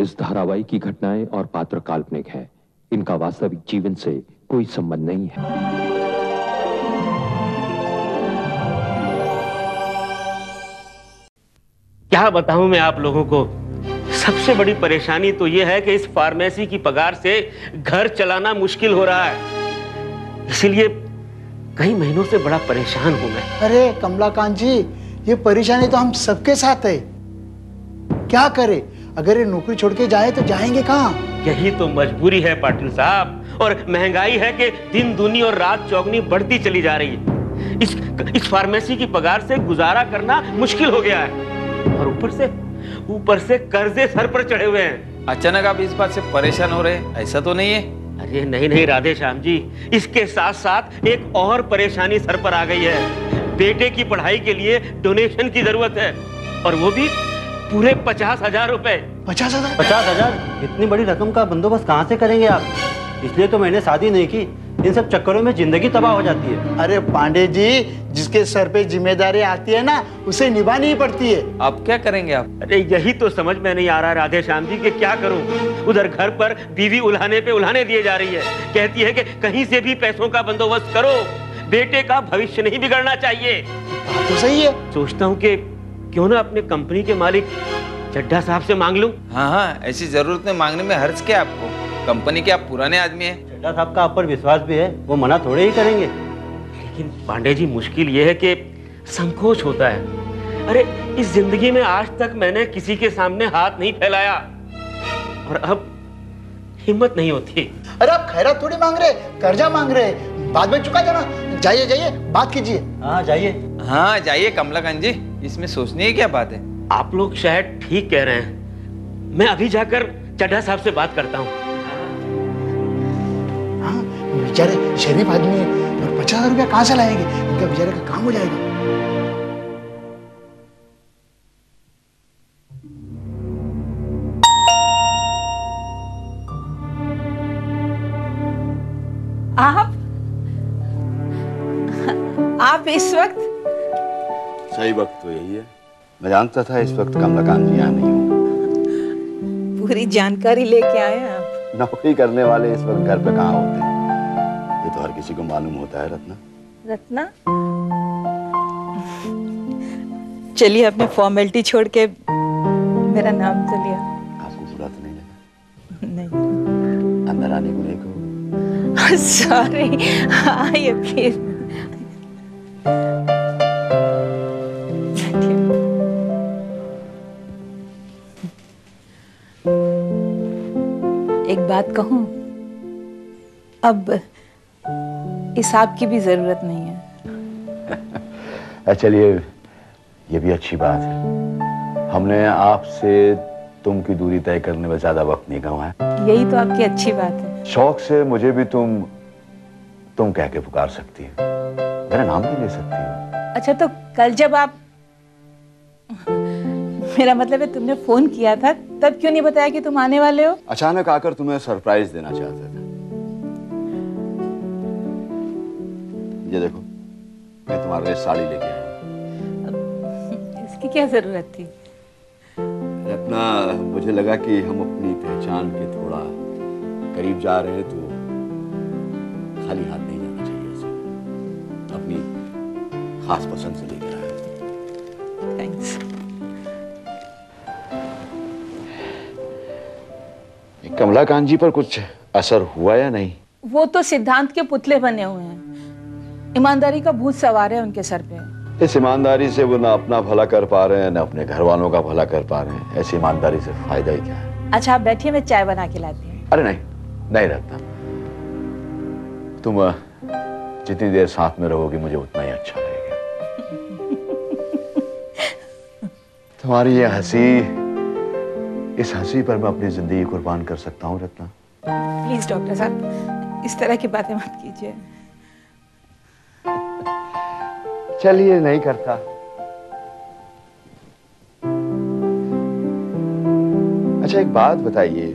इस धारावाहिक की घटनाएं और पात्र काल्पनिक है। इनका वास्तविक जीवन से कोई संबंध नहीं है। क्या बताऊं मैं आप लोगों को, सबसे बड़ी परेशानी तो यह है कि इस फार्मेसी की पगार से घर चलाना मुश्किल हो रहा है। इसीलिए कई महीनों से बड़ा परेशान हूं मैं। अरे कमलाकांत जी, ये परेशानी तो हम सबके साथ है। क्या करें? अगर ये नौकरी छोड़ के जाए तो जाएंगे कहाँ? यही तो मजबूरी है पाटिल साहब, और महंगाई है कि दिन दूनी और रात चौगनी बढ़ती चली जा रही है। इस फार्मेसी की पगार से गुजारा करना मुश्किल हो गया है, और ऊपर से कर्जे सर पर चढ़े हुए हैं। अचानक आप इस बात से परेशान हो रहे हैं, ऐसा तो नहीं है? अरे नहीं राधे श्याम जी, इसके साथ साथ एक और परेशानी सर पर आ गई है। बेटे की पढ़ाई के लिए डोनेशन की जरूरत है, और वो भी पूरे 50,000 रुपए। 50,000? 50,000? इतनी बड़ी रकम का बंदोबस्त कहाँ से करेंगे आप? इसलिए तो मैंने शादी नहीं की। इन सब चक्करों में जिंदगी तबाह हो जाती है। अरे पांडे जी, जिसके सर पे जिम्मेदारी आती है ना, उसे निभानी ही पड़ती है। अब क्या करेंगे आप? अरे यही तो समझ में नहीं आ रहा राधे श्याम जी कि क्या करूं। उधर घर पर बीवी उल्हाने पे उल्हाने दिए जा रही है, कहती है कि कहीं से भी पैसों का बंदोबस्त करो, बेटे का भविष्य नहीं बिगड़ना चाहिए। बात तो सही है। सोचता हूँ कि क्यों ना अपने कंपनी के मालिक चड्ढा साहब से मांग लूं। हाँ, ऐसी जरूरत में मांगने में हर्ज क्या आपको? कंपनी के आप पुराने आदमी हैं। चड्ढा साहब का आप पर विश्वास भी है, वो मना थोड़े ही करेंगे। लेकिन पांडे जी, मुश्किल ये है कि संकोच होता है। अरे इस जिंदगी में आज तक मैंने किसी के सामने हाथ नहीं फैलाया, और अब हिम्मत नहीं होती। अरे आप खैरात थोड़ी मांग रहे, कर्जा मांग रहे, बाद में चुका देना। जाइए बात कीजिए। हाँ जाइए कमलाकांत जी, इसमें सोचने की क्या बात है? आप लोग शायद ठीक कह रहे हैं। मैं अभी जाकर चड्ढा साहब से बात करता हूँ। हाँ, बेचारे शरीफ आदमी है, और 50,000 रुपया कहाँ से लाएंगे? इनका बेचारे का काम हो जाएगा। आप इस वक्त? सही वक्त तो यही है। मैं जानता था इस वक्त कमलाकांत जी यहाँ नहीं होंगे। पूरी जानकारी लेके आए हैं आप। नौकरी करने वाले इस वक्त घर पे कहाँ होते हैं, ये तो हर किसी को मालूम होता है। रत्ना, चलिए अपने फॉर्मेलिटी छोड़ के मेरा नाम तो लिया। आपको बुरा तो नहीं लगा? नहीं। अंदर आने को नहीं कहो। सॉरी, आइए प्लीज। एक बात कहूं, अब इस आपकी भी जरूरत नहीं है। चलिए, ये भी अच्छी बात है। हमने आपसे तुम की दूरी तय करने में ज्यादा वक्त नहीं गंवाया। यही तो आपकी अच्छी बात है। शौक से मुझे भी तुम कह के पुकार सकती हो, मेरा नाम भी ले सकती हो। अच्छा, तो कल जब आप, मेरा मतलब है तुमने फोन किया था, तब क्यों नहीं बताया कि तुम आने वाले हो? अचानक आकर तुम्हें सरप्राइज देना चाहता था। ये देखो, मैं तुम्हारे लिए साड़ी लेके आया। इसकी क्या जरूरत थी? रत्ना, मुझे लगा कि हम अपनी पहचान के थोड़ा करीब जा रहे हैं, तो खाली हाथ नहीं जाना चाहिए। ऐसे अपनी खास पसंद से लेकर आया। थैंक्स। कमलाकांत जी पर कुछ असर हुआ या नहीं? वो तो सिद्धांत के पुतले बने हुए हैं। ईमानदारी का भूत सवार है उनके सर पे। इस ईमानदारी से वो ना अपना भला कर पा रहे हैं, ना अपने घर वालों का भला कर पा रहे हैं। ऐसी ईमानदारी से फायदा ही क्या है? अच्छा, आप बैठिए, मैं चाय बना के लाती हूँ। अरे नहीं रत्ना, तुम जितनी देर साथ में रहोगी मुझे उतना ही अच्छा लगेगा। तुम्हारी ये हंसी, इस हंसी पर मैं अपनी जिंदगी कुर्बान कर सकता हूँ रत्ना। प्लीज डॉक्टर साहब, इस तरह की बातें मत कीजिए। चलिए, नहीं करता। अच्छा, एक बात बताइए,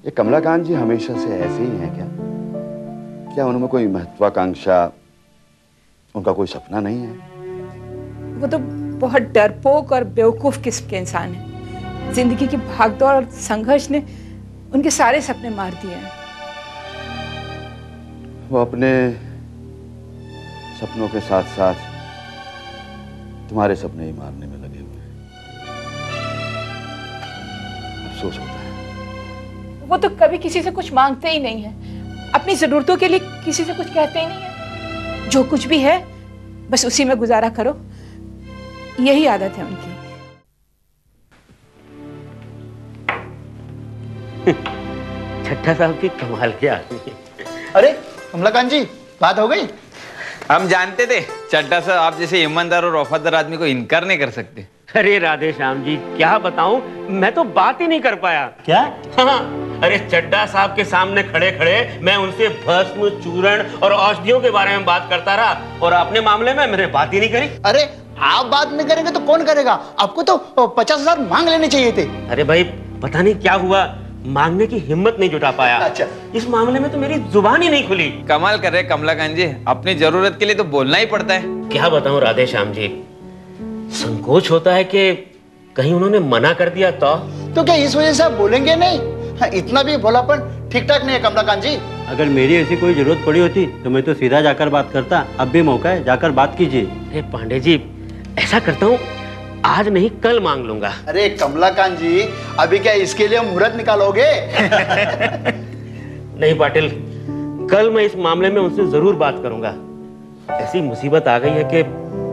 ये कमलाकांत जी हमेशा से ऐसे ही हैं क्या उनमें कोई महत्वाकांक्षा, उनका कोई सपना नहीं है? वो तो बहुत डरपोक और बेवकूफ किस्म के इंसान है। जिंदगी की भागदौड़ और संघर्ष ने उनके सारे सपने मार दिए हैं। वो अपने सपनों के साथ साथ तुम्हारे सपने ही मारने में लगे हुए हैं। अफसोस होता है। वो तो कभी किसी से कुछ मांगते ही नहीं है, अपनी जरूरतों के लिए किसी से कुछ कहते ही नहीं है। जो कुछ भी है बस उसी में गुजारा करो, यही आदत है उनकी। छट्टा साहब की कमाल के आदमी। अरे कमलाकांत जी, बात हो गई? हम जानते थे चड्ढा साहब आप जैसे ईमानदार और वफादार आदमी को इनकार नहीं कर सकते। अरे राधे श्याम जी, क्या बताऊं, मैं तो बात ही नहीं कर पाया। क्या? हाँ, अरे चड्ढा साहब के सामने खड़े खड़े मैं उनसे भस्म, चूर्ण और औषधियों के बारे में बात करता रहा और अपने मामले में मैंने बात ही नहीं करी। अरे आप बात नहीं करेंगे तो कौन करेगा? आपको तो 50,000 मांग लेने चाहिए थे। अरे भाई, पता नहीं क्या हुआ, मांगने की हिम्मत नहीं जुटा पाया। अच्छा। इस मामले में तो मेरी जुबान ही नहीं खुली। कमाल कर रहे कमलाकांत जी, अपनी जरूरत के लिए तो बोलना ही पड़ता है। क्या बताऊं राधे श्याम जी, संकोच होता है कि कहीं उन्होंने मना कर दिया तो क्या इस वजह से आप बोलेंगे नहीं? हाँ, इतना भी भोलापन ठीक ठाक नहीं है कमलाकांत जी। अगर मेरी ऐसी कोई जरूरत पड़ी होती तो मैं तो सीधा जाकर बात करता। अब भी मौका है, जाकर बात कीजिए। अरे पांडे जी, ऐसा करता हूँ, आज नहीं कल मांग लूंगा। अरे कमलाकांत जी, अभी क्या इसके लिए मुहूर्त निकालोगे? नहीं पाटिल, कल मैं इस मामले में उनसे जरूर बात करूंगा। ऐसी मुसीबत आ गई है कि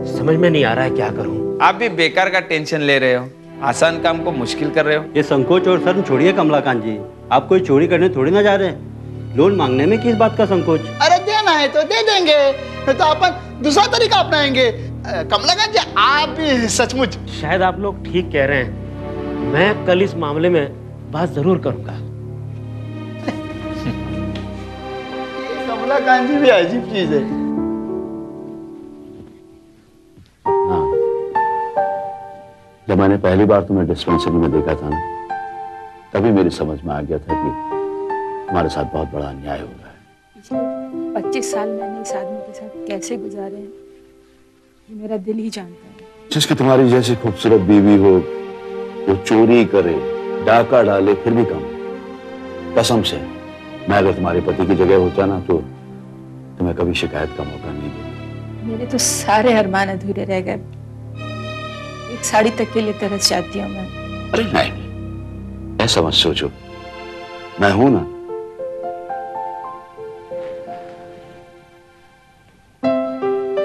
समझ में नहीं आ रहा है क्या करूं। आप भी बेकार का टेंशन ले रहे हो, आसान काम को मुश्किल कर रहे हो। ये संकोच और शर्म छोड़िए कमलाकांत जी, आप कोई चोरी करने थोड़ी ना जा रहे हैं। लोन मांगने में किस बात का संकोच? अरे देना है तो दे देंगे, नहीं तो अपन दूसरा तरीका अपनाएंगे। कमलाकांत जी, आप भी सचमुच। शायद आप लोग ठीक कह रहे हैं, मैं कल इस मामले में बात जरूर करूंगा। कमलाकांत जी भी अजीब चीज है। हाँ, जब मैंने पहली बार तुम्हें डिस्पेंसरी में देखा था ना, तभी मेरी समझ में आ गया था कि हमारे साथ बहुत बड़ा अन्याय हो रहा है। पिछले 25 साल मैंने इस आदमी के साथ कैसे गुजारे हैं, ये मेरा दिल ही जानता है। जिसकी तुम्हारी जैसी खूबसूरत बीवी हो, वो चोरी करे, डाका डाले, फिर भी कम। कसम से, मैं अगर तुम्हारे पति की जगह होता ना तो तुम्हें कभी शिकायत का मौका नहीं देता। मेरे तो सारे अरमान अधूरे रह गए। एक साड़ी तक के लिए तरस जाती हूँ मैं। अरे नहीं, ऐसा मत सोचो, मैं हूं ना।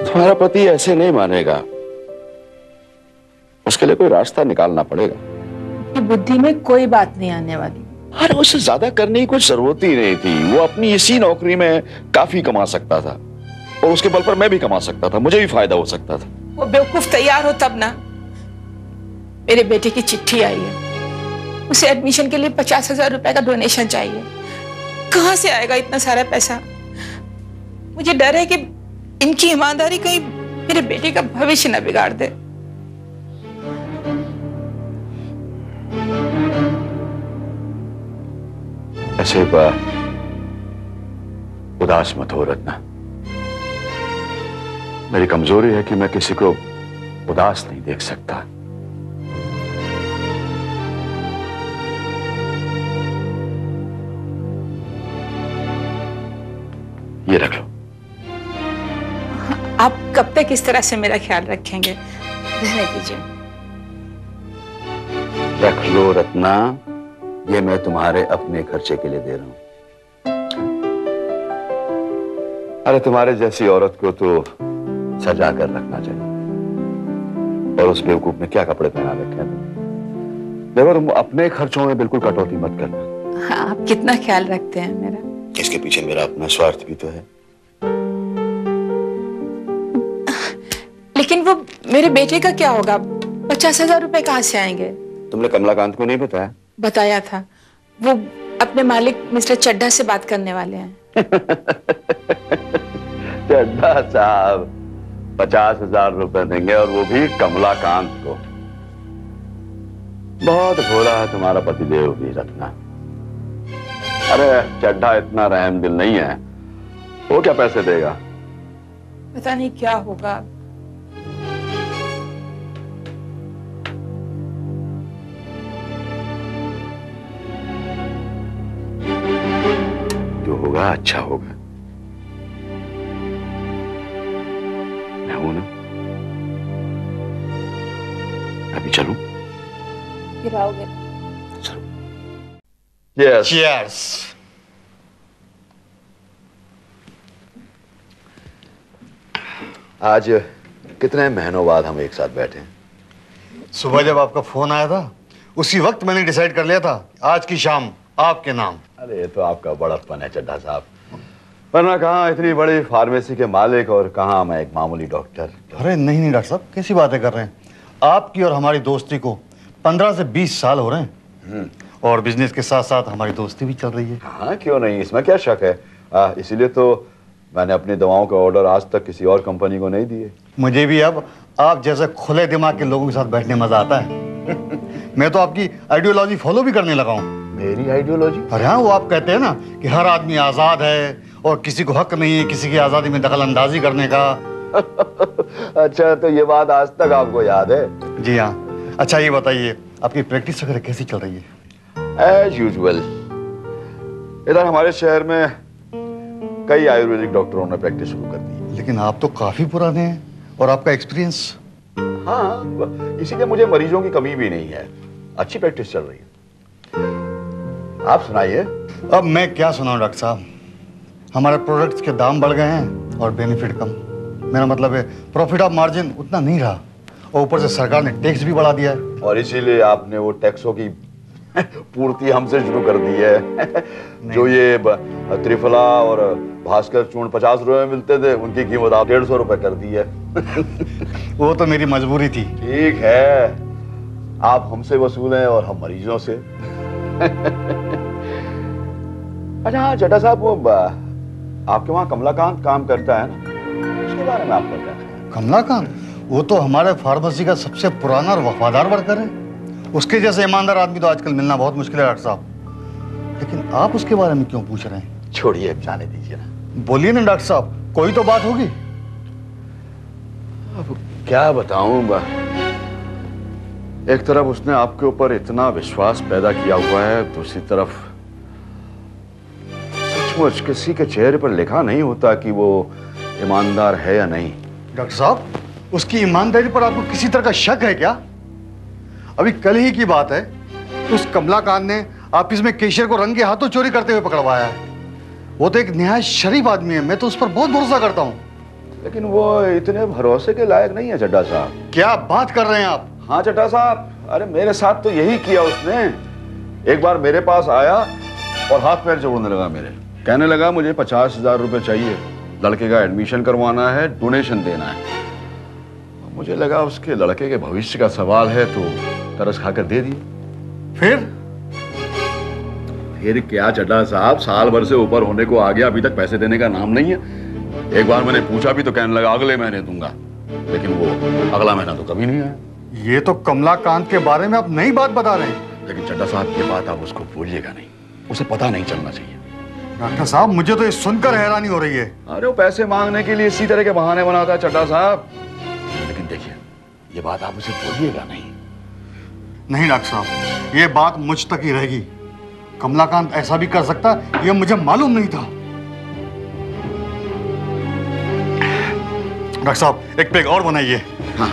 तुम्हारा पति ऐसे नहीं मानेगा, उसके लिए कोई रास्ता निकालना पड़ेगा। कि बुद्धि में कोई बात नहीं आने वाली। अरे उससे ज्यादा करने की कुछ जरूरत ही नहीं थी। वो अपनी इसी नौकरी में काफी कमा सकता था और उसके बल पर मैं भी कमा सकता था, मुझे भी फायदा हो सकता था। वो बेवकूफ तैयार हो तब ना। मेरे बेटे की चिट्ठी आई है, उसे एडमिशन के लिए 50,000 रुपए का डोनेशन चाहिए। कहां से आएगा इतना सारा पैसा? मुझे डर है कि इनकी ईमानदारी कहीं मेरे बेटे का भविष्य न बिगाड़ दे। ऐसे उदास मत हो रत्ना। मेरी कमजोरी है कि मैं किसी को उदास नहीं देख सकता। ये रख लो। आप कब तक इस तरह से मेरा ख्याल रखेंगे? रहने दीजिए। रख लो रत्ना, ये मैं तुम्हारे अपने खर्चे के लिए दे रहा हूं। अरे तुम्हारे जैसी औरत को तो सजा कर रखना चाहिए। और उस बेवकूफ ने क्या कपड़े पहना रखे हैं तुम? देखो, तुम अपने खर्चों में बिल्कुल कटौती मत करना। हाँ, आप कितना ख्याल रखते हैं मेरा। इसके पीछे मेरा अपना स्वार्थ भी तो है। लेकिन वो मेरे बेटे का क्या होगा? 50,000 रुपए कहाँ से आएंगे? तुमने कमलाकांत को नहीं बताया? बताया था, वो अपने मालिक मिस्टर चड्ढा से बात करने वाले हैं। चड्ढा साहब 50,000 रुपए देंगे और वो भी कमलाकांत को। बहुत भोला है तुम्हारा पतिदेव भी रत्ना। अरे चड्ढा इतना रहम दिल नहीं है, वो क्या पैसे देगा? पता नहीं क्या होगा। होगा अच्छा होगा। मैं हूं ना, अभी चलूं? गिराओगे? यस। Cheers. आज कितने महीनों बाद हम एक साथ बैठे हैं। सुबह जब आपका फोन आया था उसी वक्त मैंने डिसाइड कर लिया था आज की शाम आपके नाम। अरे ये तो आपका बड़प्पन है चड्ढा साहब, वरना कहाँ इतनी बड़ी फार्मेसी के मालिक और कहाँ मैं एक मामूली डॉक्टर। अरे नहीं नहीं डॉक्टर साहब, कैसी बातें कर रहे हैं। आपकी और हमारी दोस्ती को 15 से 20 साल हो रहे हैं और बिजनेस के साथ साथ हमारी दोस्ती भी चल रही है। हाँ क्यों नहीं, इसमें क्या शक है। इसीलिए तो मैंने अपनी दवाओं का ऑर्डर आज तक किसी और कंपनी को नहीं दिए। मुझे भी अब आप जैसे खुले दिमाग के लोगों के साथ बैठने मजा आता है। मैं तो आपकी आइडियोलॉजी फॉलो भी करने लगा हूँ। मेरी आइडियोलॉजी? अरे हाँ, वो आप कहते हैं ना कि हर आदमी आजाद है और किसी को हक नहीं है किसी की आजादी में दखल अंदाजी करने का। अच्छा, तो ये बात आज तक आपको याद है? जी हाँ। अच्छा ये बताइए आपकी प्रैक्टिस वगैरह कैसी चल रही है? As usual. इधर हमारे शहर में कई आयुर्वेदिक डॉक्टरों ने प्रैक्टिस शुरू कर दी है। लेकिन आप तो काफी पुराने हैं और आपका एक्सपीरियंस। हाँ, इसीलिए मुझे मरीजों की कमी भी नहीं है, अच्छी प्रैक्टिस चल रही है। आप सुनाइए। अब मैं क्या सुनाऊं डॉक्टर साहब, हमारे प्रोडक्ट्स के दाम बढ़ गए हैं और बेनिफिट कम। मेरा मतलब है प्रॉफिट ऑफ मार्जिन उतना नहीं रहा और ऊपर से सरकार ने टैक्स भी बढ़ा दिया है। और इसीलिए आपने वो टैक्सों की पूर्ति हमसे शुरू कर दी है। जो ये त्रिफला और भास्कर चूर्ण 50 रुपए में मिलते थे, उनकी कीमत आप 150 रुपए कर दी है। वो तो मेरी मजबूरी थी। ठीक है, आप हमसे वसूलें और हम मरीजों से। अच्छा हाँ चड्ढा साहब, वो आपके वहाँ कमलाकांत काम करता है ना, उसके बारे में आपका क्या ख्याल है? कमलाकांत? वो तो हमारे फार्मेसी का सबसे पुराना और वफादार वर्कर है। उसके जैसे ईमानदार आदमी तो आजकल मिलना बहुत मुश्किल है डॉक्टर साहब। लेकिन आप उसके बारे में क्यों पूछ रहे हैं? छोड़िए, जाने दीजिए ना। बोलिए ना डॉक्टर साहब, कोई तो बात होगी। अब क्या बताऊं, एक तरफ उसने आपके ऊपर इतना विश्वास पैदा किया हुआ है, दूसरी तरफ सचमुच किसी के चेहरे पर लिखा नहीं होता कि वो ईमानदार है या नहीं। डॉक्टर साहब, उसकी ईमानदारी पर आपको किसी तरह का शक है क्या? अभी कल ही की बात है, उस कमलाकांत ने ऑफिस में केशियर को रंगे हाथों चोरी करते हुए पकड़वाया है। वो तो एक निहायत शरीफ आदमी है, मैं तो उस पर बहुत भरोसा करता हूँ। लेकिन वो इतने भरोसे के लायक नहीं है चड्ढा साहब। क्या बात कर रहे हैं आप? हाँ चड्ढा साहब, अरे मेरे साथ तो यही किया उसने। एक बार मेरे पास आया और हाथ पैर जोड़ने लगा मेरे, कहने लगा मुझे 50,000 रुपए चाहिए, लड़के का एडमिशन करवाना है, डोनेशन देना है। मुझे लगा उसके लड़के के भविष्य का सवाल है तो तरस खाकर दे दिए। फिर क्या चड्ढा साहब, साल भर से ऊपर होने को आ गया, अभी तक पैसे देने का नाम नहीं है। एक बार मैंने पूछा भी तो कहने लगा अगले महीने दूंगा, लेकिन वो अगला महीना तो कभी नहीं आया। ये तो कमलाकांत के बारे में आप नई बात बता रहे हैं। लेकिन चड्ढा साहब, ये बात आप उसको बोलिएगा नहीं, उसे पता नहीं चलना चाहिए। डॉक्टर साहब, मुझे तो ये सुनकर हैरानी हो रही है। अरे वो पैसे मांगने के लिए इसी तरह के बहाने बनाता है चड्ढा साहब। लेकिन देखिए, ये बात आप उसे बोलिएगा नहीं। नहीं डॉक्टर साहब, ये बात मुझ तक ही रहेगी। कमलाकांत ऐसा भी कर सकता, ये मुझे मालूम नहीं था। डॉक्टर साहब, एक पेग और बनाइए। हाँ